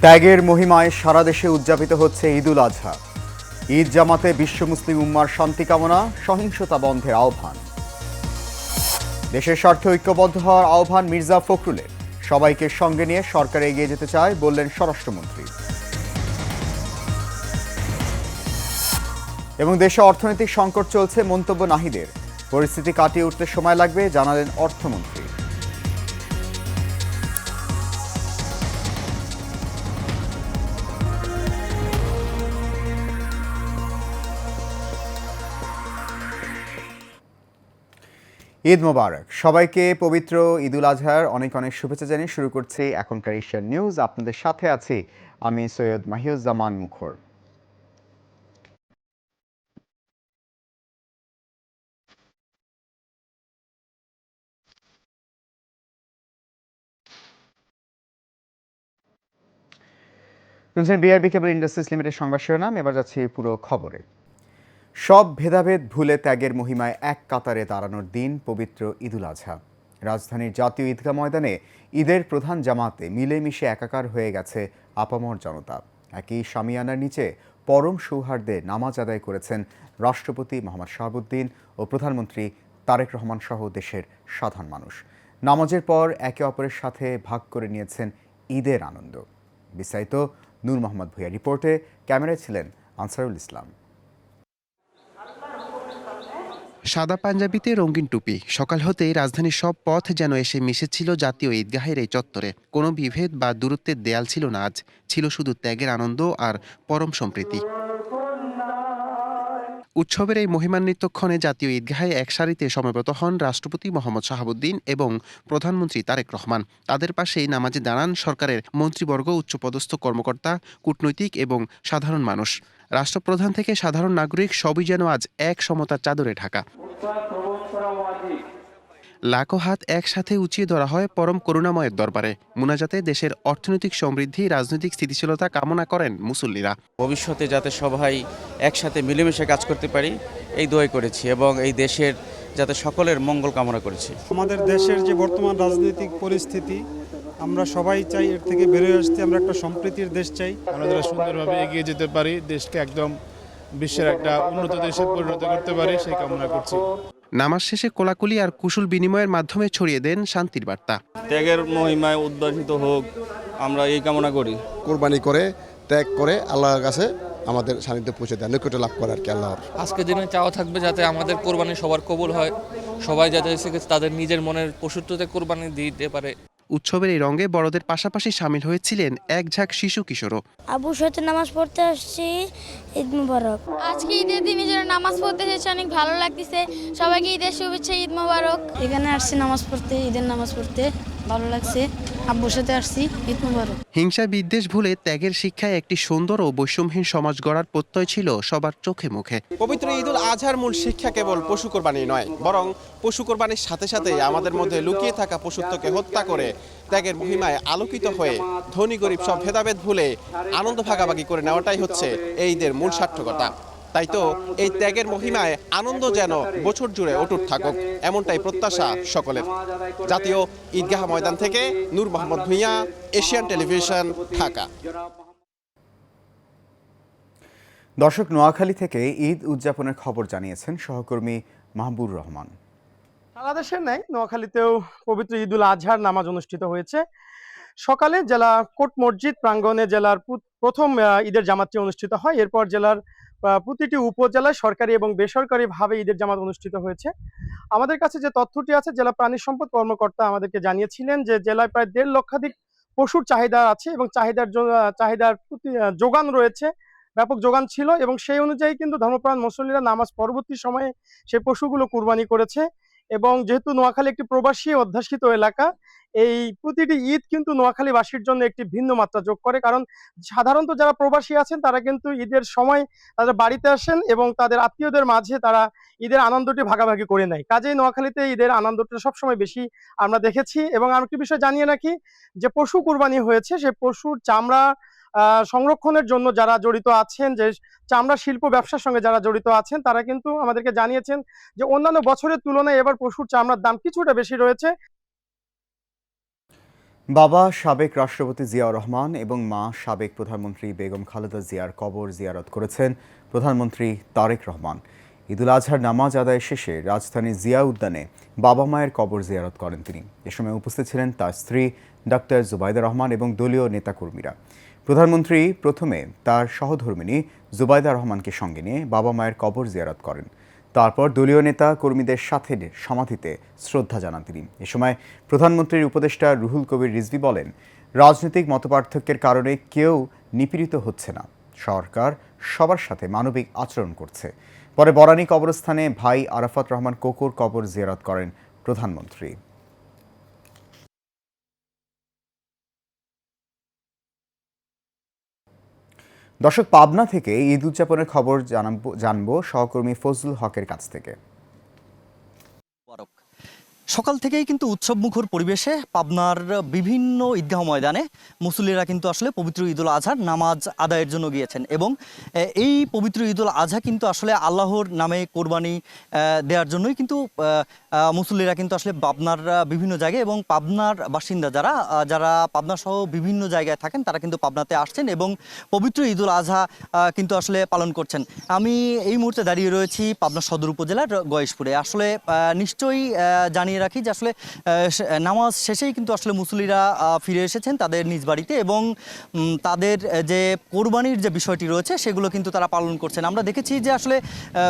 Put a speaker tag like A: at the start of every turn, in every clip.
A: ত্যাগের মহিমায় সারা দেশে উদযাপিত হচ্ছে ঈদুল আজহা। ঈদ জামাতে বিশ্ব মুসলিম উম্মার শান্তি কামনা, সহিংসতা বন্ধের আহ্বান। দেশের স্বার্থে ঐক্যবদ্ধ হওয়ার আহ্বান মির্জা ফখরুলের। সবাইকে সঙ্গে নিয়ে সরকার এগিয়ে যেতে চায় বললেন স্বরাষ্ট্রমন্ত্রী। এবং দেশে অর্থনৈতিক সংকট চলছে মন্তব্য নাহিদের। পরিস্থিতি কাটিয়ে উঠতে সময় লাগবে জানালেন অর্থমন্ত্রী। ঈদ মোবারক সবাইকে। পবিত্র ঈদুল আজহার অনেক অনেক শুভেচ্ছা জানিয়ে শুরু করছি এখনকার এশিয়ান নিউজ। আপনাদের সাথে আছি আমি সৈয়দ মাহিউজ্জামান মুখর। শুনছেন বিআরবি কেবল ইন্ডাস্ট্রিজ লিমিটেড সংবাদ শিরোনাম। এবার যাচ্ছি পুরো খবরে। সব ভেদাভেদ ভুলে ত্যাগের মহিমায় এক কাতারে দাঁড়ানোর দিন পবিত্র ঈদুল আজহা। রাজধানীর জাতীয় ঈদগাহ ময়দানে ঈদের প্রধান জামাতে মিলেমিশে একাকার হয়ে গেছে আপামর জনতা। একই শামিয়ানার নিচে পরম সৌহার্দ্যে নামাজ আদায় করেছেন রাষ্ট্রপতি মোহাম্মদ শাহাবুদ্দিন ও প্রধানমন্ত্রী তারেক রহমান সহ দেশের সাধারণ মানুষ। নামাজের পর একে অপরের সাথে ভাগ করে নিয়েছেন ঈদের আনন্দ। বিস্তারিত নূর মোহাম্মদ ভূঁইয়া রিপোর্টে, ক্যামেরায় ছিলেন আনসারুল ইসলাম।
B: সাদা পাঞ্জাবিতে রঙিন টুপি, সকাল হতেই রাজধানীর সব পথ যেন এসে মিশেছিল জাতীয় ঈদগাহের এই চত্বরে। কোনো বিভেদ বা দূরত্বের দেয়াল ছিল না আজ, ছিল শুধু ত্যাগের আনন্দ আর পরম সম্প্রীতি। উৎসবের এই মহিমান্বিতক্ষণে জাতীয় ঈদগাহে এক সারিতে সমবেত হন রাষ্ট্রপতি মোহাম্মদ শাহাবুদ্দিন এবং প্রধানমন্ত্রী তারেক রহমান। তাদের পাশেই নামাজে দাঁড়ান সরকারের মন্ত্রীবর্গ, উচ্চপদস্থ কর্মকর্তা, কূটনৈতিক এবং সাধারণ মানুষ। রাষ্ট্রপ্রধান থেকে সাধারণ নাগরিক সবই যেন আজ এক সমতার চাদরে ঢাকা। লাখো হাত একসাথে উঁচিয়ে ধরা হয় পরম করুণাময়ের দরবারে। মুনাজাতে দেশের অর্থনৈতিক সমৃদ্ধি, রাজনৈতিক স্থিতিশীলতা কামনা করেন মুসল্লিরা।
C: ভবিষ্যতে যাতে সবাই একসাথে মিলেমিশে কাজ করতে পারি এই দোয়াই করেছি এবং এই দেশের যাতে সকলের মঙ্গল কামনা করেছি।
D: আমাদের দেশের যে বর্তমান রাজনৈতিক পরিস্থিতি, আমরা সবাই চাই এর থেকে বেরোয় আসতে। আমরা একটা সম্প্রীতির দেশ চাই।
E: আমরা যারা সুন্দরভাবে এগিয়ে যেতে পারি, দেশকে একদম বিশ্বের একটা উন্নত দেশে পরিণত করতে পারি, সেই কামনা করছি।
B: নামাজ শেষে কোলাকুলি আর কুশল বিনিময়ের মাধ্যমে ছড়িয়ে দেন শান্তির বার্তা।
F: ত্যাগের মহিমায় উদ্ভাসিত হোক, আমরা এই কামনা করি।
G: কোরবানি করে ত্যাগ করে আল্লাহর কাছে আমাদের সান্নিধ্যে পৌঁছে দেয়, নৈকট্য লাভ করে আর কি আল্লাহর।
H: আজকের দিনে চাওয়া থাকবে যাতে আমাদের কোরবানি সবার কবুল হয়, সবাই যাতে তাদের নিজের মনের পশুত্বতে কোরবানি দিতে পারে।
B: উৎসবের এই রঙে বড়দের পাশাপাশি সামিল হয়েছিলেন এক ঝাঁক শিশু কিশোরও।
I: আবুর সাথে নামাজ পড়তে আসছি, ঈদ মুবারক।
J: আজকে ঈদের দিনে যেন নামাজ পড়তে এসেছে, অনেক ভালো লাগতেছে। সবাইকে ঈদের শুভেচ্ছা, ঈদ মুবারক।
I: এখানে আসছি নামাজ পড়তে, ঈদের নামাজ পড়তে ভালো লাগছে। আব্বুর সাথে আসছি, ঈদ মুবারক।
B: হিংসা বিদ্বেষ ভুলে ত্যাগের শিক্ষায় একটি সুন্দর ও বৈষম্যহীন সমাজ গড়ার প্রত্যয় ছিল সবার চোখে মুখে।
K: পবিত্র ঈদুল আজহার মূল শিক্ষা কেবল পশু কোরবানি নয়, বরং পশু কোরবানির সাথে সাথে আমাদের মধ্যে লুকিয়ে থাকা পশুত্বকে হত্যা করে ত্যাগের মহিমায় আলোকিত হয়ে ধনী গরিব সব ভেদাভেদ ভুলে আনন্দ ভাগাভাগি করে নেওয়াটাই হচ্ছে এই ঈদের মূল সার্থকতা। তাই তো এই ত্যাগের মহিমায় আনন্দ যেন বছর জুড়ে অটুট থাকুক, এমনটাই প্রত্যাশা সকলের। জাতীয় ঈদগাহ ময়দান থেকে নূর মোহাম্মদ ভূঁইয়া, এশিয়ান টেলিভিশন, ঢাকা।
A: দর্শক, নোয়াখালী থেকে ঈদ উদযাপনের খবর জানিয়েছেন সহকর্মী মাহবুর রহমান।
D: সারা দেশের ন্যায় নোয়াখালীতেও পবিত্র ঈদুল আজহার নামাজ অনুষ্ঠিত হয়েছে। সকালে জেলা কোট মসজিদ প্রাঙ্গণে জেলার প্রথম ঈদের জামাতটি অনুষ্ঠিত হয়। এরপর জেলার প্রতিটি উপজেলায় সরকারি এবং বেসরকারিভাবে ঈদের জামাত অনুষ্ঠিত হয়েছে। আমাদের কাছে যে তথ্যটি আছে, জেলা প্রাণী সম্পদ কর্মকর্তা আমাদেরকে জানিয়েছিলেন যে জেলায় প্রায় 1.5 লক্ষাধিক পশুর চাহিদা আছে এবং চাহিদার যোগান রয়েছে, ব্যাপক যোগান ছিল এবং সেই অনুযায়ী কিন্তু ধর্মপ্রাণ মুসল্লিরা নামাজ পরবর্তী সময়ে সেই পশুগুলো কুরবানি করেছে। এবং যেহেতু নোয়াখালী একটি প্রবাসী অধ্যাসিত এলাকা, এই প্রতিটি ঈদ কিন্তু নোয়াখালীবাসীর জন্য একটি ভিন্ন মাত্রা যোগ করে। কারণ সাধারণত যারা প্রবাসী আছেন তারা কিন্তু ঈদের সময় তাদের বাড়িতে আসেন এবং তাদের আত্মীয়দের মাঝে তারা ঈদের আনন্দটি ভাগাভাগি করে নেয়। কাজেই নোয়াখালীতে ঈদের আনন্দটা সবসময় বেশি আমরা দেখেছি। এবং আরেকটি বিষয় জানিয়ে রাখি যে পশু কুরবানি হয়েছে, সে পশুর চামড়া সংরক্ষণের জন্য যারা জড়িত আছেন, যে চামড়া শিল্প ব্যবসার সঙ্গে যারা জড়িত আছেন, তারা কিন্তু আমাদেরকে জানিয়েছেন যে অন্যান্য বছরের তুলনায় এবার পশুর চামড়ার দাম কিছুটা বেশি রয়েছে।
A: বাবা সাবেক রাষ্ট্রপতি জিয়াউর রহমান এবং মা সাবেক প্রধানমন্ত্রী বেগম খালেদা জিয়ার কবর জিয়ারত করেছেন প্রধানমন্ত্রী তারেক রহমান। ঈদুল আজহার নামাজ আদায় শেষে রাজধানী জিয়া উদ্যানে বাবা মায়ের কবর জিয়ারত করেন তিনি। এ সময় উপস্থিত ছিলেন তার স্ত্রী ডক্টর জুবাইদা রহমান এবং দলীয় নেতাকর্মীরা। প্রধানমন্ত্রী প্রথমে তার সহধর্মিণী জুবাইদা রহমানকে সঙ্গে নিয়ে বাবা মায়ের কবর জিয়ারত করেন। তারপর দলীয় নেতা কর্মীদের সাথে সমাধিতে শ্রদ্ধা জানান তিনি। এ সময় প্রধানমন্ত্রীর উপদেষ্টা রুহুল কবির রিজভী বলেন, রাজনৈতিক মতপার্থক্যের কারণে কেউ নিপীড়িত হচ্ছে না, সরকার সবার সাথে মানবিক আচরণ করছে। পরে বরানী কবরস্থানে ভাই আরাফাত রহমান কোকুর কবর জিয়ারত করেন প্রধানমন্ত্রী। দর্শক, পাবনা থেকে ঈদ উদযাপনের খবর জানবো সহকর্মী ফজলুল হকের কাছ থেকে।
L: সকাল থেকেই কিন্তু উৎসবমুখর পরিবেশে পাবনার বিভিন্ন ঈদগাহ ময়দানে মুসল্লিরা কিন্তু আসলে পবিত্র ঈদুল আজহার নামাজ আদায়ের জন্য গিয়েছেন এবং এই পবিত্র ঈদুল আজহা কিন্তু আসলে আল্লাহর নামে কোরবানি দেওয়ার জন্যই কিন্তু মুসল্লিরা কিন্তু আসলে পাবনার বিভিন্ন জায়গায় এবং পাবনার বাসিন্দা যারা পাবনা সহ বিভিন্ন জায়গায় থাকেন তারা কিন্তু পাবনাতে আসছেন এবং পবিত্র ঈদুল আজহা কিন্তু আসলে পালন করছেন। আমি এই মুহূর্তে দাঁড়িয়ে রয়েছি পাবনা সদর উপজেলার গয়েশপুরে। আসলে নিশ্চয়ই জানিয়ে রাখি যে আসলে নামাজ শেষেই কিন্তু আসলে মুসল্লিরা ফিরে এসেছেন তাদের নিজ বাড়িতে এবং তাদের যে কোরবানির যে বিষয়টি রয়েছে সেগুলো কিন্তু তারা পালন করছেন। আমরা দেখেছি যে আসলে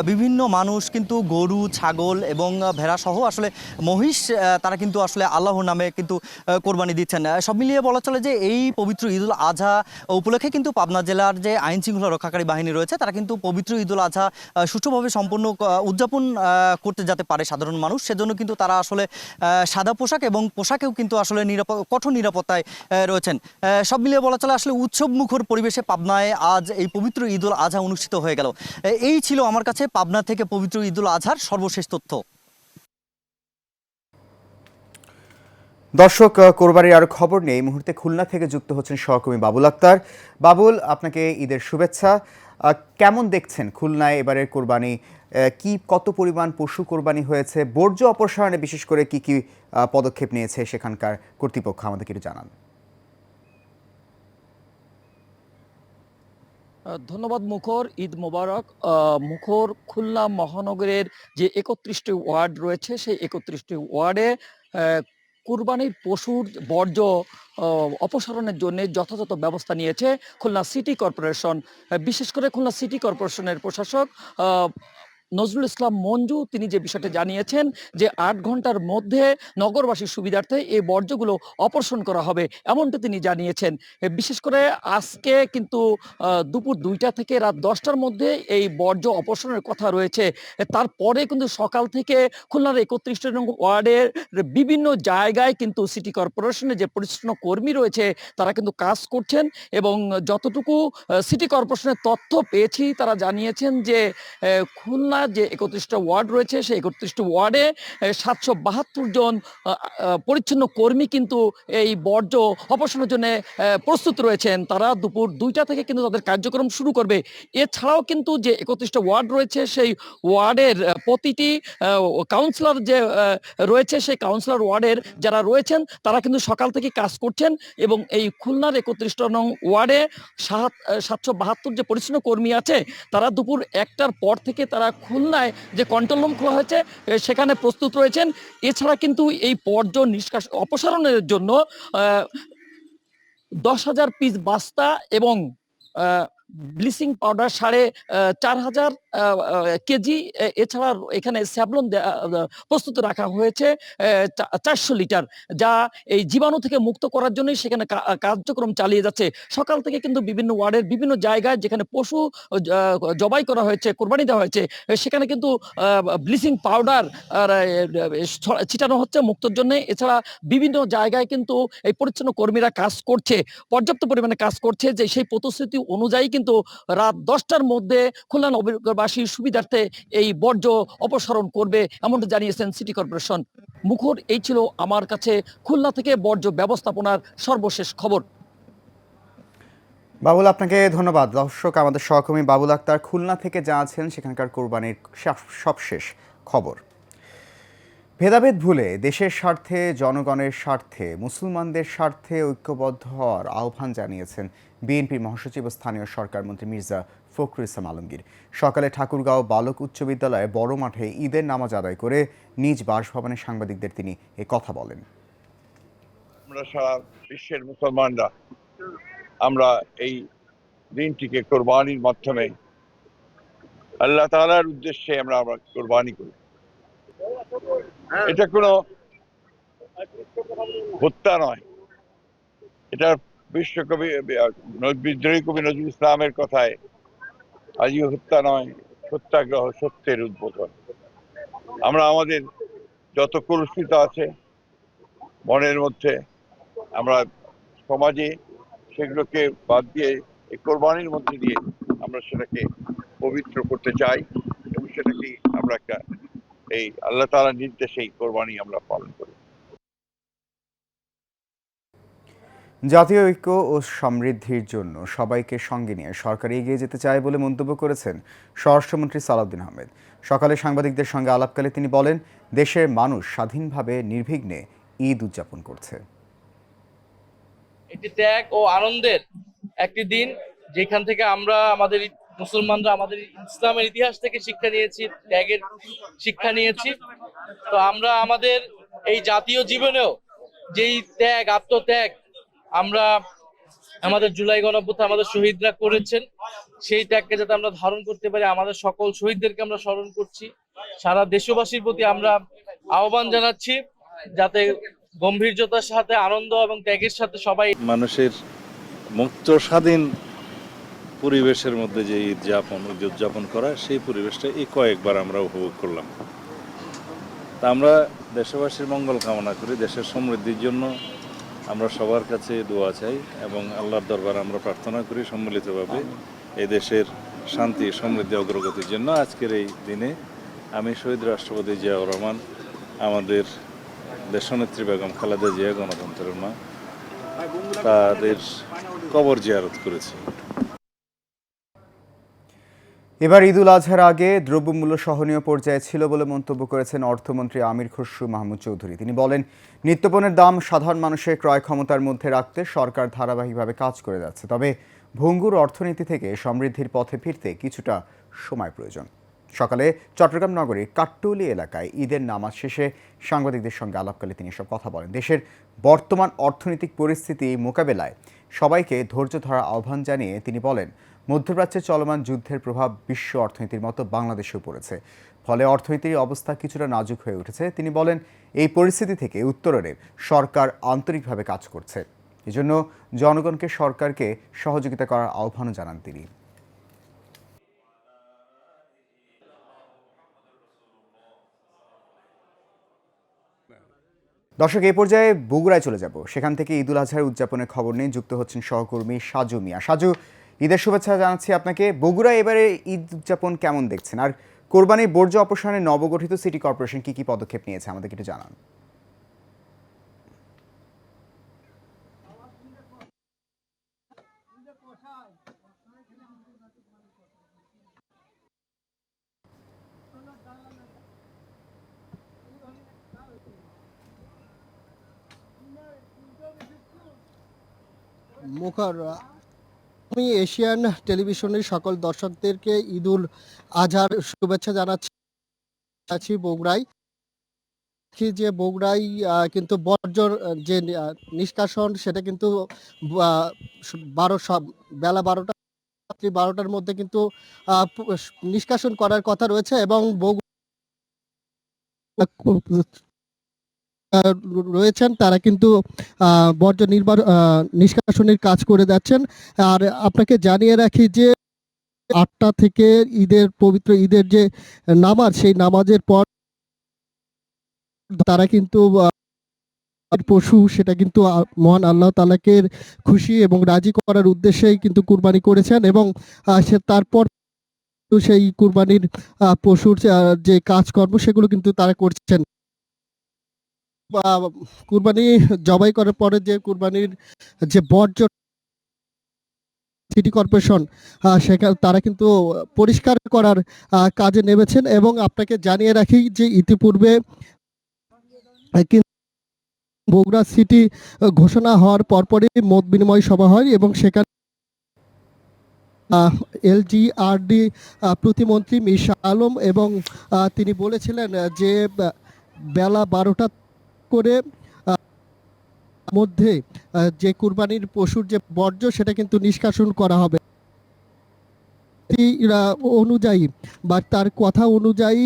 L: বিভিন্ন মানুষ কিন্তু গরু, ছাগল এবং ভেড়া সহ আসলে মহিষ তারা কিন্তু আসলে আল্লাহর নামে কিন্তু কোরবানি দিচ্ছেন। সব মিলিয়ে বলা চলে যে এই পবিত্র ঈদুল আজহা উপলক্ষে কিন্তু পাবনা জেলার যে আইন শৃঙ্খলা রক্ষাকারী বাহিনী রয়েছে তারা কিন্তু পবিত্র ঈদুল আজহা সুষ্ঠুভাবে সম্পূর্ণ উদযাপন করতে যেতে পারে সাধারণ মানুষ, সেজন্য কিন্তু তারা আসলে সাদা পোশাক এবং পোশাকেও কিন্তু আসলে কঠোর নিরাপত্তায় রয়েছেন। সব মিলিয়ে বলা চলে আসলে উৎসব মুখর পরিবেশে পাবনায় আজ এই পবিত্র ঈদুল আজহা অনুষ্ঠিত হয়ে গেল। এই ছিল আমার কাছে পাবনা থেকে পবিত্র ঈদুল আজহার সর্বশেষ তথ্য।
A: দর্শক, কোরবানির আরো খবর নিয়ে এই মুহূর্তে খুলনা থেকে যুক্ত হচ্ছেন সহকর্মী বাবুল আক্তার। বাবুল, আপনাকে ঈদের শুভেচ্ছা। কেমন দেখছেন খুলনায় এবারের কোরবানি? কত পরিমাণ পশু কোরবানি হয়েছে? বর্জ্য অপসারণে বিশেষ করে কি কি পদক্ষেপ নিয়েছে সেখানকার কর্তৃপক্ষ, আমাদেরকে একটু জানান।
M: ধন্যবাদ মুখর। ঈদ মোবারক। মুখর খুলনা মহানগরের যে 31টি ওয়ার্ড রয়েছে সেই 31টি ওয়ার্ডে কুরবানির পশুর বর্জ্য অপসারণের জন্য যথাযথ ব্যবস্থা নিয়েছে খুলনা সিটি কর্পোরেশন। বিশেষ করে খুলনা সিটি কর্পোরেশনের প্রশাসক নজরুল ইসলাম মঞ্জু তিনি যে বিষয়টা জানিয়েছেন যে 8 ঘন্টার মধ্যে নগরবাসীর সুবিধার্থে এই বর্জ্যগুলো অপসারণ করা হবে, এমনটা তিনি জানিয়েছেন। বিশেষ করে আজকে কিন্তু দুপুর 2টা থেকে রাত 10টার মধ্যে এই বর্জ্য অপসারণের কথা রয়েছে। তারপরে কিন্তু সকাল থেকে খুলনার 31 নং ওয়ার্ডের বিভিন্ন জায়গায় কিন্তু সিটি কর্পোরেশনের যে পরিচ্ছন্ন কর্মী রয়েছে তারা কিন্তু কাজ করছেন এবং যতটুকু সিটি কর্পোরেশনের তথ্য পেয়েছি তারা জানিয়েছেন যে খুলনা যে 31টা ওয়ার্ড রয়েছে সেই 31টি ওয়ার্ডে 772 জন পরিচ্ছন্ন কর্মী কিন্তু এই বর্জ্য অপসারণের জন্য প্রস্তুত রয়েছেন। তারা দুপুর 2টা থেকে কিন্তু তাদের কার্যক্রম শুরু করবে। এছাড়াও কিন্তু যে 31টা ওয়ার্ড রয়েছে সেই ওয়ার্ডের প্রতিটি কাউন্সিলর যে রয়েছে সেই কাউন্সিলর ওয়ার্ডের যারা রয়েছেন তারা কিন্তু সকাল থেকে কাজ করছেন এবং এই খুলনার 31 নং ওয়ার্ডে 772 যে পরিচ্ছন্ন কর্মী আছে তারা দুপুর 1টার পর থেকে তারা খুলনায় যে কন্ট্রোল রুম খোলা হয়েছে সেখানে প্রস্তুত রয়েছেন। এছাড়া কিন্তু এই বর্জ্য নিষ্কাশন অপসারণের জন্য 10,000 পিস বাস্তা এবং ব্লিচিং পাউডার 4,500 কেজি, এছাড়া এখানে স্যাভলন প্রস্তুত রাখা হয়েছে 400 লিটার, যা এই জীবাণু থেকে মুক্ত করার জন্যই সেখানে কার্যক্রম চালিয়ে যাচ্ছে। সকাল থেকে কিন্তু বিভিন্ন ওয়ার্ডের বিভিন্ন জায়গায় যেখানে পশু জবাই করা হয়েছে, কোরবানি দেওয়া হয়েছে, সেখানে কিন্তু ব্লিচিং পাউডার ছিটানো হচ্ছে মুক্তর জন্য। এছাড়া বিভিন্ন জায়গায় কিন্তু এই পরিচ্ছন্ন কর্মীরা কাজ করছে, পর্যাপ্ত পরিমাণে কাজ করছে, যে সেই প্রতিশ্রুতি অনুযায়ী কিন্তু রাত 10টার মধ্যে খুলনা নগরবাসীর সুবিধার্থে এই বর্জ্য অপসারণ করবে, এমনটা জানিয়েছেন সিটি কর্পোরেশন। মুখর, এই ছিল আমার কাছে খুলনা থেকে বর্জ্য ব্যবস্থাপনার সর্বশেষ খবর।
A: বাবুল, আপনাকে ধন্যবাদ। দর্শক, আমাদের সহকর্মী বাবুল আক্তার খুলনা থেকে জানাচ্ছেন সেখানকার কোরবানির সবশেষ খবর। ভেদাভেদ ভুলে দেশের স্বার্থে, জনগণের স্বার্থে, মুসলমানদের স্বার্থে ঐক্যবদ্ধ হওয়ার আহ্বান জানিয়েছেন বিএনপির মহাসচিব ও স্থানীয় সরকার মন্ত্রী মির্জা ফখরুল ইসলাম আলমগীর। সকালে ঠাকুরগাঁও বালক উচ্চ বিদ্যালয়ে বড় মাঠে ঈদের নামাজ আদায় করে নিজ বাসভবনে সাংবাদিকদের তিনি এ কথা বলেন।
N: আমরা সারা বিশ্বের মুসলমানরা আমরা এই দিনটিকে কোরবানির মাধ্যমে আল্লাহ তাআলার উদ্দেশ্যে আমরা কোরবানি করি। এটা কোনো হত্যা নয়, এটা বিশ্বকবি বিদ্রোহী কবি নজরুল ইসলামের কথায়, আজই হত্যা নয় সত্যাগ্রহ, সত্যের উদ্বোধন। আমরা আমাদের যত কলুষিত আছে মনের মধ্যে, আমরা সমাজে সেগুলোকে বাদ দিয়ে এই কোরবানির মধ্যে দিয়ে আমরা সেটাকে পবিত্র করতে চাই এবং সেটাকে আমরা একটা এই আল্লাহ তাআলার নির্দেশে এই কোরবানি আমরা পালন করি।
A: জাতীয় ঐক্য ও সমৃদ্ধির জন্য সবাইকে সঙ্গে নিয়ে সরকার এগিয়ে যেতে চায় বলে মন্তব্য করেছেন স্বরাষ্ট্রমন্ত্রী সালাউদ্দিন আহমেদ। সকালে সাংবাদিকদের সঙ্গে আলাপকালে তিনি বলেন, দেশের মানুষ স্বাধীনভাবে নির্বিঘ্নে ঈদ উদযাপন করছে।
H: একটি ত্যাগ ও আনন্দের একটি দিন, যেখান থেকে আমরা আমাদের মুসলমানরা আমাদের ইসলামের ইতিহাস থেকে শিক্ষা নিয়েছি, ত্যাগের শিক্ষা নিয়েছি। তো আমরা আমাদের এই জাতীয় জীবনেও যেই ত্যাগ, আত্মত্যাগ আমরা আমাদের জুলাই গণঅভ্যুত্থানে আমাদের শহীদরা করেছেন, সেই ত্যাগকে যাতে আমরা ধারণ করতে পারি, আমাদের সকল শহীদদেরকে আমরা স্মরণ করছি। সারা দেশবাসীর প্রতি আমরা আহ্বান জানাচ্ছি যাতে গম্ভীর্যতার সাথে, আনন্দ এবং ত্যাগের সাথে সবাই
O: মানুষের মুক্ত স্বাধীন পরিবেশের মধ্যে যে ঈদ উদযাপন করা, সেই পরিবেশটা এই কয়েকবার আমরা উপভোগ করলাম। তা আমরা দেশবাসীর মঙ্গল কামনা করি, দেশের সমৃদ্ধির জন্য আমরা সবার কাছে দোয়া চাই এবং আল্লাহর দরবারে আমরা প্রার্থনা করি সম্মিলিতভাবে এই দেশের শান্তি, সমৃদ্ধি, অগ্রগতির জন্য। আজকের এই দিনে আমি শহীদ রাষ্ট্রপতি জিয়াউর রহমান, আমাদের দেশনেত্রী বেগম খালেদা জিয়া, গণতন্ত্রের মা, তাদের কবর জিয়ারত করেছি।
A: এবার ঈদুল আজহার আগে দ্রব্যমূল্য সহনীয় পর্যায়ে ছিল বলে মন্তব্য করেছেন অর্থমন্ত্রী আমির খসরু মাহমুদ চৌধুরী। তিনি বলেন, নিত্যপণ্যের দাম সাধারণ মানুষের ক্রয় ক্ষমতার মধ্যে রাখতে সরকার ধারাবাহিকভাবে কাজ করে যাচ্ছে, তবে ভঙ্গুর অর্থনীতি থেকে সমৃদ্ধির পথে ফিরতে কিছুটা সময় প্রয়োজন। সকালে চট্টগ্রাম নগরীর কাট্টুলি এলাকায় ঈদের নামাজ শেষে সাংবাদিকদের সঙ্গে আলাপকালে তিনি এসব কথা বলেন। দেশের বর্তমান অর্থনৈতিক পরিস্থিতি মোকাবেলায় সবাইকে ধৈর্য ধরার আহ্বান জানিয়ে তিনি বলেন, মধ্যপ্রাচ্যে চলমান যুদ্ধের প্রভাব বিশ্ব অর্থনীতির মতো বাংলাদেশেও পড়েছে, ফলে অর্থনীতির অবস্থা কিছুটা নাজুক হয়ে উঠেছে। তিনি বলেন, এই পরিস্থিতি থেকে উত্তরণে সরকার আন্তরিকভাবে কাজ করছে, এজন্য জনগণকে সরকারকে সহযোগিতা করার আহ্বানও জানান তিনি। দর্শক, এই পর্যায়ে বগুড়ায় চলে যাব। সেখান থেকে ঈদুল আজহার উদযাপনের খবর নিয়ে যুক্ত হচ্ছেন সহকর্মী সাজু মিয়া। সাজু, ঈদের শুভেচ্ছা জানাচ্ছি আপনাকে। বগুড়ায় এবারে ঈদ উদযাপন কেমন দেখছেন, আর কোরবানির বর্জ্য অপসারণে নবগঠিত সিটি কর্পোরেশন কি কি পদক্ষেপ নিয়েছে আমাদেরকে একটু জানান।
P: আমি এশিয়ান টেলিভিশনের সকল দর্শকদেরকে ঈদুল আজহার শুভেচ্ছা জানাচ্ছি। বগুড়ায় যে বগুড়ায় কিন্তু বর্জ্য যে নিষ্কাশন, সেটা কিন্তু বেলা 12টার মধ্যে কিন্তু নিষ্কাশন করার কথা রয়েছে এবং রয়েছেন তারা কিন্তু বর্জ্য নিষ্কাশনের কাজ করে যাচ্ছেন। আর আপনাকে জানিয়ে রাখি যে 8টা থেকে পবিত্র ঈদের যে নামাজ, সেই নামাজের পর তারা কিন্তু পশু, সেটা কিন্তু মহান আল্লাহ তাআলাকে খুশি এবং রাজি করার উদ্দেশ্যেই কিন্তু কুরবানি করেছেন এবং তারপর সেই কুরবানির পশুর যে কাজকর্ম সেগুলো কিন্তু তারা করছেন। কুরবানি জবাই করার পরে যে কুরবানির যে বর্জ্য সিটি কর্পোরেশন সেখানে তারা কিন্তু পরিষ্কার করার কাজে নেমেছেন এবং আপনাকে জানিয়ে রাখি যে ইতিপূর্বে কিন্তু বগুড়া সিটি ঘোষণা হওয়ার পরপরই মত বিনিময় সভা হয় এবং সেখানে এলজিআরডি প্রতিমন্ত্রী মির্জা আলম এবং তিনি বলেছিলেন যে বেলা 12টা করে মধ্যে যে কুরবানির পশুর যে বর্জ্য সেটা কিন্তু নিষ্কাশন করা হবে অনুযায়ী বা তার কথা অনুযায়ী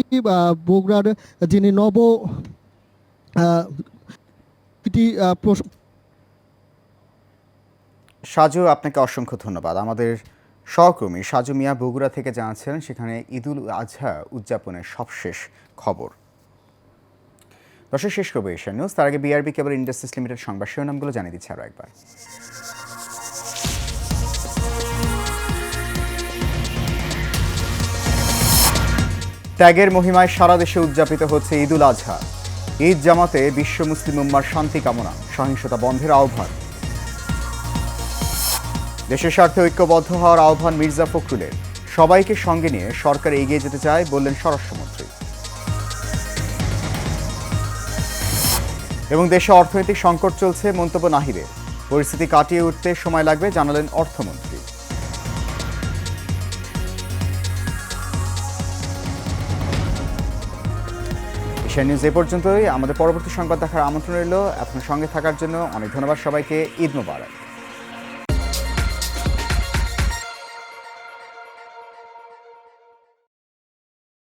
P: বগুড়ার যিনি
A: সাজু, আপনাকে অসংখ্য ধন্যবাদ। আমাদের সহকর্মী সাজু মিয়া বগুড়া থেকে জানাচ্ছিলেন সেখানে ঈদুল আজহা উদযাপনের সবশেষ খবর। দর্শক, শেষ করবো এশিয়ান নিউজ। তার আগে বিআরবি কেবল ইন্ডাস্ট্রিজ লিমিটেড সংবাদ শিরোনামগুলো জানিয়ে দিচ্ছে আরও একবার। ত্যাগের মহিমায় সারা দেশে উদযাপিত হচ্ছে ঈদুল আজহা। ঈদ জামাতে বিশ্ব মুসলিম উম্মার শান্তি কামনা, সহিংসতা বন্ধের আহ্বান। দেশের স্বার্থে ঐক্যবদ্ধ হওয়ার আহ্বান মির্জা ফখরুলের। সবাইকে সঙ্গে নিয়ে সরকার এগিয়ে যেতে চায় বললেন স্বরাষ্ট্রমন্ত্রী। এবং দেশে অর্থনৈতিক সংকট চলছে মন্তব্য নাহিদের। পরিস্থিতি কাটিয়ে উঠতে সময় লাগবে জানালেন অর্থমন্ত্রী। এশিয়ান নিউজ এ পর্যন্তই। আমাদের পরবর্তী সংবাদ দেখার আমন্ত্রণ রইল। আপনার সঙ্গে থাকার জন্য অনেক ধন্যবাদ সবাইকে। ঈদ মোবারক।